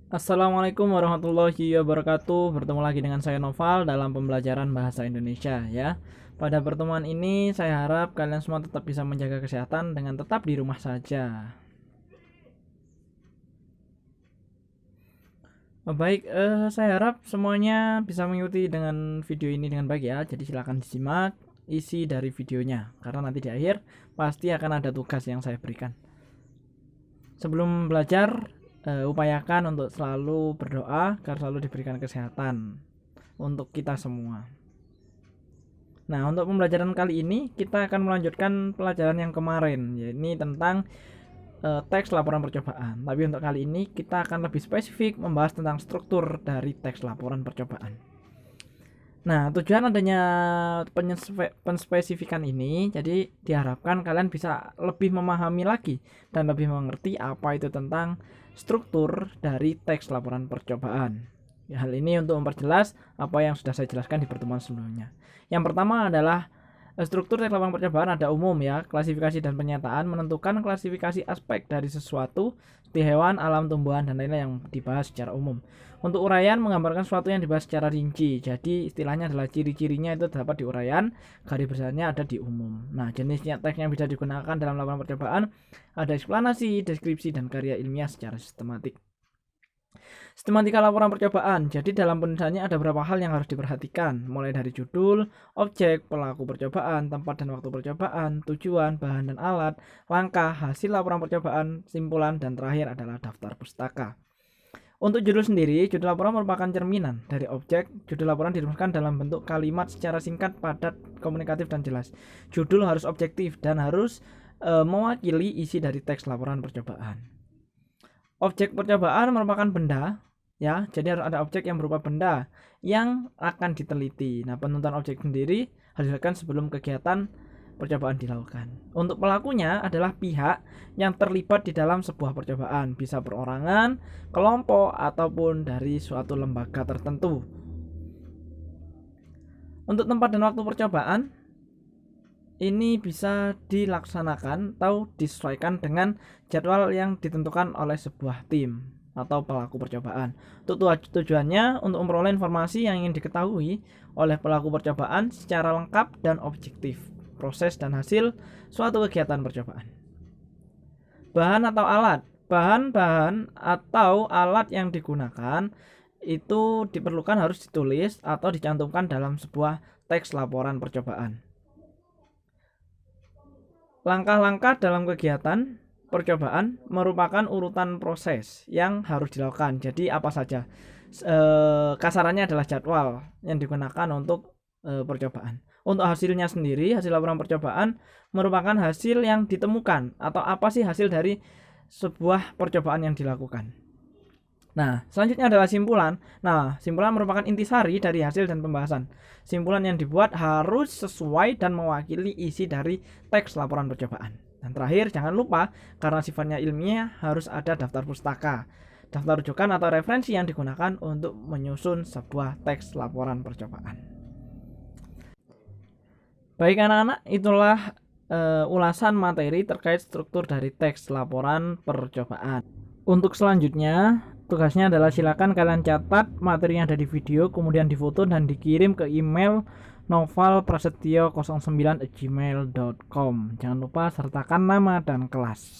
Assalamualaikum warahmatullahi wabarakatuh. Bertemu lagi dengan saya Noval dalam pembelajaran bahasa Indonesia ya. Pada pertemuan ini saya harap kalian semua tetap bisa menjaga kesehatan dengan tetap di rumah saja. Baik, saya harap semuanya bisa mengikuti dengan video ini dengan baik ya. Jadi silakan disimak isi dari videonya karena nanti di akhir pasti akan ada tugas yang saya berikan. Sebelum belajar, upayakan untuk selalu berdoa agar selalu diberikan kesehatan untuk kita semua. Nah, untuk pembelajaran kali ini kita akan melanjutkan pelajaran yang kemarin, yaitu tentang teks laporan percobaan. Tapi untuk kali ini kita akan lebih spesifik membahas tentang struktur dari teks laporan percobaan. Nah, tujuan adanya penspesifikan ini, jadi diharapkan kalian bisa lebih memahami lagi dan lebih mengerti apa itu tentang struktur dari teks laporan percobaan. Ya, hal ini untuk memperjelas apa yang sudah saya jelaskan di pertemuan sebelumnya. Yang pertama adalah struktur teks laporan percobaan ada umum ya, klasifikasi dan penyataan menentukan klasifikasi aspek dari sesuatu di hewan, alam, tumbuhan, dan lain-lain yang dibahas secara umum. Untuk uraian menggambarkan sesuatu yang dibahas secara rinci. Jadi istilahnya adalah ciri-cirinya itu dapat di uraian, garis besarnya ada di umum. Nah, jenisnya teks yang bisa digunakan dalam laporan percobaan ada eksplanasi, deskripsi, dan karya ilmiah secara sistematik. Sistematika laporan percobaan. Jadi dalam penulisannya ada beberapa hal yang harus diperhatikan, mulai dari judul, objek, pelaku percobaan, tempat dan waktu percobaan, tujuan, bahan dan alat, langkah, hasil laporan percobaan, simpulan, dan terakhir adalah daftar pustaka. Untuk judul sendiri, judul laporan merupakan cerminan dari objek. Judul laporan dirumuskan dalam bentuk kalimat secara singkat, padat, komunikatif, dan jelas. Judul harus objektif dan harus mewakili isi dari teks laporan percobaan. Objek percobaan merupakan benda, ya, jadi harus ada objek yang berupa benda yang akan diteliti. Nah, penentuan objek sendiri harus dilakukan sebelum kegiatan percobaan dilakukan. Untuk pelakunya adalah pihak yang terlibat di dalam sebuah percobaan, bisa perorangan, kelompok, ataupun dari suatu lembaga tertentu. Untuk tempat dan waktu percobaan, ini bisa dilaksanakan atau disesuaikan dengan jadwal yang ditentukan oleh sebuah tim atau pelaku percobaan. Untuk tujuannya untuk memperoleh informasi yang ingin diketahui oleh pelaku percobaan secara lengkap dan objektif, proses dan hasil suatu kegiatan percobaan. Bahan atau alat. Bahan-bahan atau alat yang digunakan itu diperlukan harus ditulis atau dicantumkan dalam sebuah teks laporan percobaan. Langkah-langkah dalam kegiatan percobaan merupakan urutan proses yang harus dilakukan. Jadi apa saja? Kasarannya adalah jadwal yang digunakan untuk percobaan. Untuk hasilnya sendiri, hasil laporan percobaan merupakan hasil yang ditemukan atau apa sih hasil dari sebuah percobaan yang dilakukan. Nah, selanjutnya adalah simpulan. Nah, simpulan merupakan intisari dari hasil dan pembahasan. Simpulan yang dibuat harus sesuai dan mewakili isi dari teks laporan percobaan. Dan terakhir, jangan lupa karena sifatnya ilmiah harus ada daftar pustaka, daftar rujukan atau referensi yang digunakan untuk menyusun sebuah teks laporan percobaan. Baik anak-anak, itulah ulasan materi terkait struktur dari teks laporan percobaan. Untuk selanjutnya, tugasnya adalah silakan kalian catat materi yang ada di video, kemudian difoto dan dikirim ke email novalprasetyo09@gmail.com. Jangan lupa sertakan nama dan kelas.